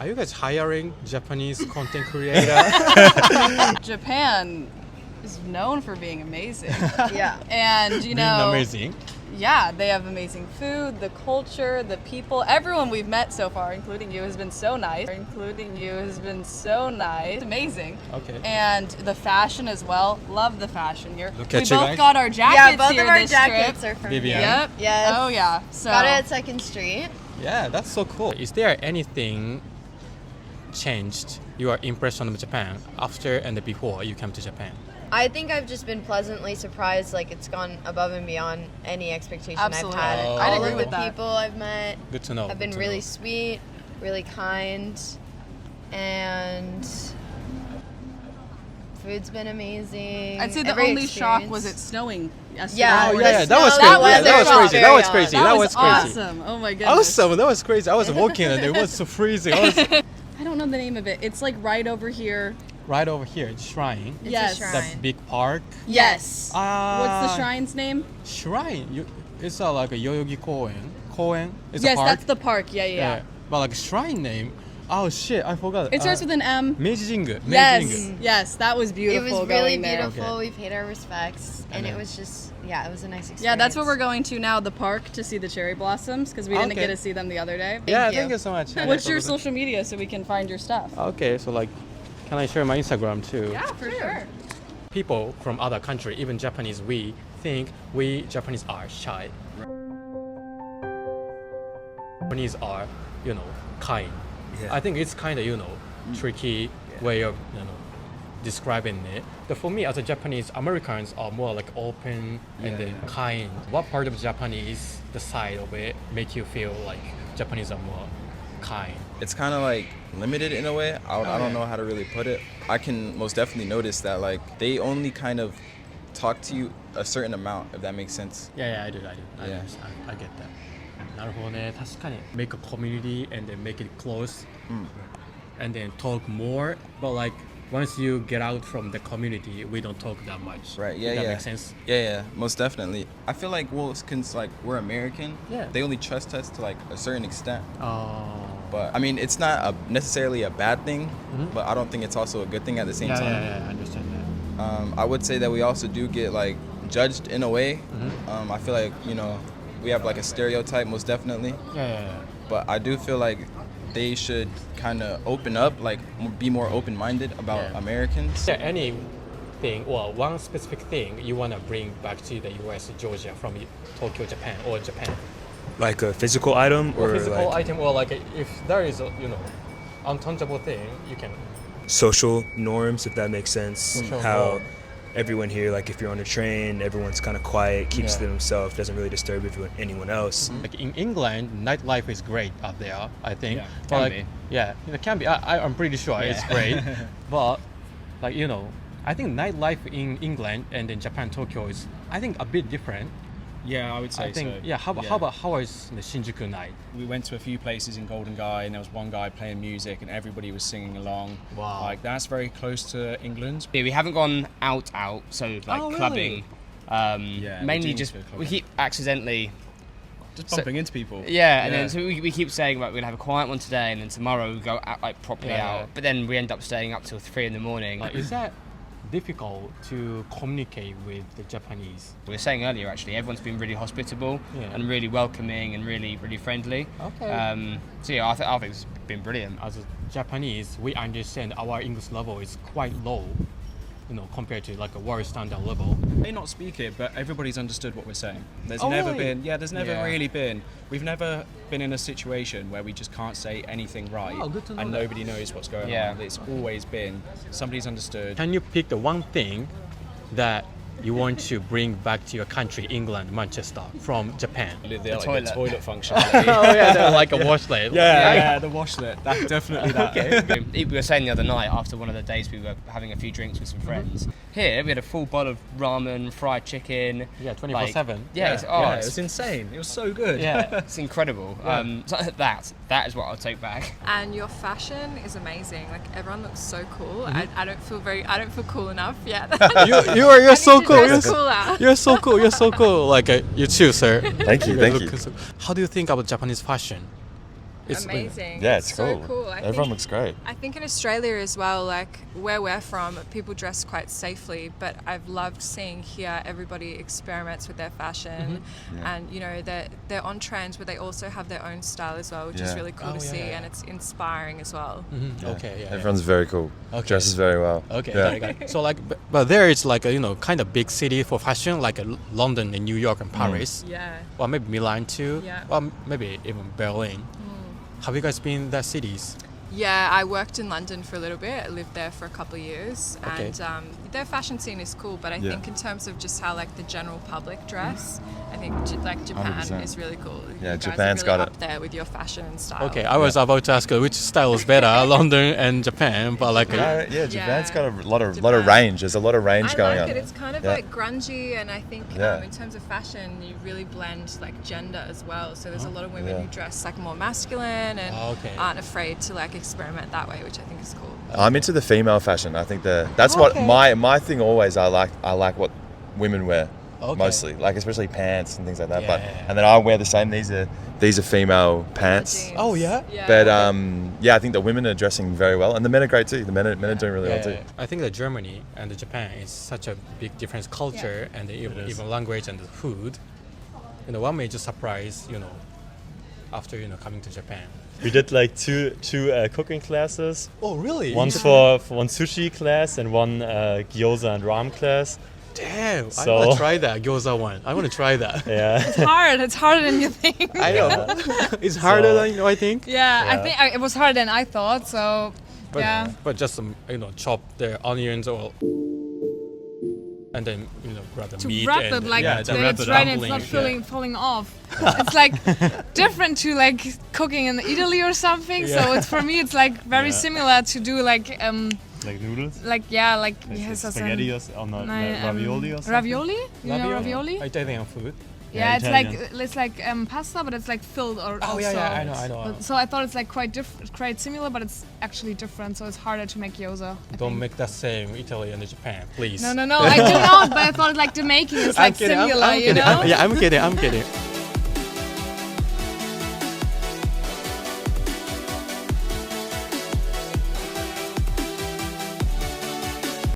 Are you guys hiring Japanese content creator? Japan is known for being amazing. Yeah. And, you know, amazing. yeah, they have amazing food, the culture, the people. Everyone we've met so far, including you, has been so nice. Amazing. Okay. And the fashion as well. Love the fashion here. Look We at you both guys. got our jackets Yeah, both here of our this jackets trip. are from Vivian. here. Yep. Yes. Oh, yeah. So Got it at 2nd Street. Yeah, that's so cool. Is there anything changed your impression of Japan after and before you came to Japan? I think I've just been pleasantly surprised. Like, it's gone above and beyond any expectation Absolutely. I've had. Oh. I'd All agree of with the that. people I've met Good to know. have been good to really know. sweet, really kind, and food's been amazing. I'd say the Every only shock experience. was it snowing yesterday. Yeah. Oh The yeah, that snow- was that crazy. was Yeah, that was a crazy. shock. That was crazy. That That was was crazy. awesome. Oh my goodness. Awesome. That was crazy. I was walking and it was so freezing. I was I don't know the name of it. It's like right over here. right over here, the shrine. It's Yes. a That shrine. big park. Yes. Ah. What's the shrine's name? Shrine. It's like a Yoyogi Koen. It's yes, a park. that's the park. Yeah. But like shrine name. Oh shit, I forgot. It starts with an M. Meiji Jingu. Yes, that was It beautiful. was really going there. beautiful. Okay. We paid our respects, and it was just, yeah, it was a nice experience. Yeah, that's where we're going to now, the park, to see the cherry blossoms, because we didn't Okay. get to see them the other day. Yeah, you. thank you so much. What's your social media so we can find your stuff? Okay, so like, can I share my Instagram too? Yeah, for sure. People from other country, even Japanese, we think we Japanese are shy. Japanese are, kind. Yeah. I think it's kind of, tricky way of, describing it. But for me, as a Japanese, Americans are more like open and then kind. What part of Japanese, the side of it, make you feel like Japanese are more kind? It's kind of like limited in a way. I don't know how to really put it. I can most definitely notice that like they only kind of talk to you a certain amount, if that makes sense. Yeah, I do. I Yeah. understand. I get that. なるほどね。確かに make a community and then make it close and then talk more. But like once you get out from the community, we don't talk that much. Right, yeah, If that yeah. makes sense. Yeah, most definitely. I feel like, well, since like we're American, Yeah. they only trust us to like a certain extent. Oh. But I mean, it's not necessarily a bad thing, but I don't think it's also a good thing at the same time. Yeah, I understand that. I would say that we also do get like judged in a way. I feel like, we have like a stereotype, most definitely. Yeah. But I do feel like they should kind of open up, like be more open-minded about Yeah. Americans. Is there anything, well, one specific thing you want to bring back to the US, Georgia, from Tokyo, Japan, or Japan? Like a physical item Or or physical like item, or like if there is a, untouchable thing, you can. social norms, if that makes sense. Social How norm. everyone here, like if you're on a train, everyone's kind of quiet, keeps Yeah. to themselves, doesn't really disturb anyone else. Like in England, nightlife is great out there, I think. Yeah, But can like, be. Yeah, it can be. I'm pretty sure it's great. But like I think nightlife in England and in Japan, Tokyo is I think a bit different. Yeah, I would say I think so. how is the Shinjuku night? We went to a few places in Golden Guy, and there was one guy playing music, and everybody was singing along. Wow. Like that's very close to England. Yeah, we haven't gone out, so like Oh, really? clubbing. Yeah, we Mainly do just go clubbing. we keep accidentally. Just bumping into people. Yeah, and then so we keep saying like we'll have a quiet one today, and then tomorrow we go out like properly Yeah, out. yeah. But then we end up staying up till 3 in the morning. Like, is that difficult to communicate with the Japanese? We were saying earlier, actually, everyone's been really hospitable Yeah. and really welcoming and really friendly. Okay. So yeah, I think it's been brilliant. As a Japanese, we understand our English level is quite low, compared to like a world standard level. May not speak it, but everybody's understood what we're saying. There's Oh, never really? been. Yeah, there's never Yeah. really been. We've never been in a situation where we just can't say anything right, Oh, good to know and that. nobody knows what's going Yeah. on. It's always been somebody's understood. Can you pick the one thing that you want to bring back to your country, England, Manchester, from Japan? The toilet. toilet functionality. Oh yeah, like a washlet. Yeah, the washlet. That's definitely that. We were saying the other night, after one of the days we were having a few drinks with some friends, here we had a full bottle of ramen, fried chicken. Yeah, 24/7. Yeah, Yeah, it it's, was insane. It was so good. Yeah. it's incredible. So that is what I'll take back. And your fashion is amazing. Like everyone looks so cool. I don't feel cool enough yet. You're so cool. Dress cooler. You're so cool. You're so cool. Like you too, sir. Thank you, thank you. How do you think about Japanese fashion? It's amazing. Yeah, it's so cool. cool. Everyone looks great. I think in Australia as well, like where we're from, people dress quite safely, but I've loved seeing here everybody experiments with their fashion, and you know they're on trends, but they also have their own style as well, which is Yeah. really cool to see, and it's inspiring as well. Okay, yeah. Everyone's very cool. Okay. Dresses very well. Okay, Yeah. got it. So like, but there is like a, you know, kind of big city for fashion, like London and New York and Paris, Yeah. or maybe Milan too, Yeah. or maybe even Berlin. Have you guys been in that cities? Yeah, I worked in London for a little bit. I lived there for a couple of years, Okay. and their fashion scene is cool. But I Yeah. think in terms of just how like the general public dress, I think like Japan 100%. is really cool. Yeah, You guys Japan's are got really it. up there with your fashion and style. Okay, I was about to ask which style is better, London and Japan, but like, Yeah, Japan's got a lot of Japan. range. There's a lot of range I going like on. it. It's kind of Yeah. like grungy, and I think Yeah. in terms of fashion, you really blend like gender as well. So there's a lot of women Yeah. who dress like more masculine and Okay. aren't afraid to like experiment that way, which I think is cool. I'm into the female fashion. I think that's what my thing always. I like what women wear mostly, like especially pants and things like that. Yeah, But yeah. and then I wear the same. These are female pants. Jeans. Oh, yeah? Yeah. But yeah, I think the women are dressing very well, and the men are great too. The men are doing really well too. I think that Germany and the Japan is such a big difference culture and even language and the food. You know, one major surprise, you know, after coming to Japan. We did like two cooking classes. Oh, really? One for one sushi class and one gyoza and ramen class. Damn, I So- want to try that gyoza one. I want to try that. Yeah. It's harder than you think. I know. It's harder than I think. Yeah, I Yeah. think it was harder than I thought. So, But, yeah. but just chop the onions or and then grab the To meat wrap and it like yeah, that to wrap it's it right and it's dumpling, not falling off. It's like different to like cooking in Italy or something. Yeah. So it's for me it's like very Yeah. similar to do like Like noodles. like yeah like Like yes, spaghetti or not, ravioli or something. ravioli. You know ravioli? Italian food. Yeah, Italian. it's like pasta, but it's like filled or Oh also. yeah, I know. But- So I thought it's like quite similar, but it's actually different. So it's harder to make gyoza. I Don't think. make that same Italy and Japan, please. No, I do not. But I thought like the making is like I'm kidding. similar. I'm you kidding. know? I'm kidding.